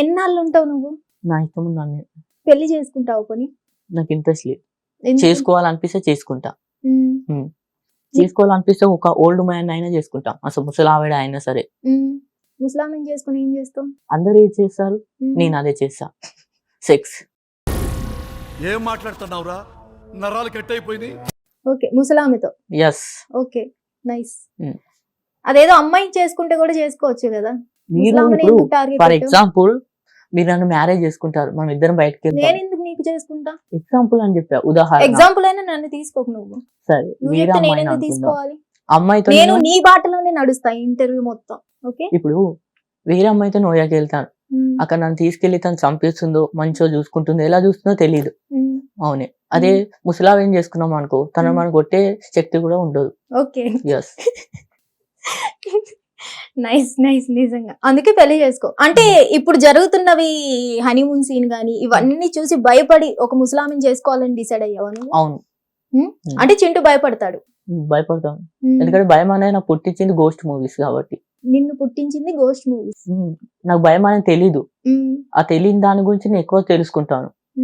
ఎన్నాళ్ళు ఉంటావు నువ్వు? నా ఇష్టం నన్ను పెళ్లి చేసుకుంటావు కొని? నాకు ఇంట్రెస్ట్ లేదు. ఎందుకు? చేసుకోవాలనిపిస్తే చేసుకుంటా. ఉమ్, చేసుకోవాలనిపిస్తే ఒక ఓల్డ్ మ్యాన్ అయినా చేసుకుంటా, అసలు ముసలావిడ అయినా సరే. ఉమ్. ముసలామిని చేసుకుని ఏం చేస్తావు? అందరు ఏది చేస్తారు, నేను అదే చేస్తా. సెక్స్. ఏం మాట్లాడుతున్నావురా, నరాలు కట్ అయిపోయినాయి. ఓకే, ముసలామితో. ఎస్. Okay, nice. అదేదో అమ్మాయిని చేసుకుంటే కూడా చేసుకోవచ్చు కదా. మీరు ముసలామిని ఇప్పుడు ఎందుకు టార్గెట్ ఫర్ పెట్టావు? ఎగ్జాంపుల్ మీరు నన్ను మ్యారేజ్ చేసుకుంటారు, మనం ఇద్దరం బయటకి నేను వెళ్తాం. ఎందుకు నీకు చేసుకుంటా? ఎగ్జాంపుల్ అని చెప్పా, ఉదాహరణ. ఎగ్జాంపుల్ అయినా నన్ను తీసుకోకు నువ్వు. సరే, నువ్వు వేరే చెప్తే నేను అమ్మాయిని ఎందుకు అనుకుందాం. తీసుకోవాలి? అమ్మాయితో నేను నీ బాటలోనే నడుస్తా ఇంటర్వ్యూ మొత్తం. ఓకే, ఇప్పుడు వేరే అమ్మాయితో నోయాకి వెళ్తాను, అక్కడ నన్ను తీసుకెళ్లి తను చంపేస్తుందో మంచిగా చూసుకుంటుందో ఎలా చూస్తుందో తెలియదు. అవునే, అదే ముసలావి ఏం చేసుకున్నాం అనుకో, తను మనం కొట్టే శక్తి కూడా ఉండదు. ఓకే. ఎస్. నైస్ నైస్, నిజంగా అందుకే పెళ్లి చేసుకో. అంటే ఇప్పుడు జరుగుతున్నవి హనీమూన్ సీన్ గానీ ఇవన్నీ చూసి భయపడి ఒక ముసలామిని చేసుకోవాలని డిసైడ్ అయ్యావా నువ్వు? అవును, అంటే చింటూ భయపడతాడు. భయపడతాను. ఎందుకంటే భయం అనేది నాకు పుట్టించింది గోస్ట్ మూవీస్ కాబట్టి. నిన్ను పుట్టించింది గోస్ట్ మూవీస్. నాకు భయం అనేది తెలీదు, ఆ తెలియని దాని గురించి నేను ఎక్కువ తెలుసుకుంటాను.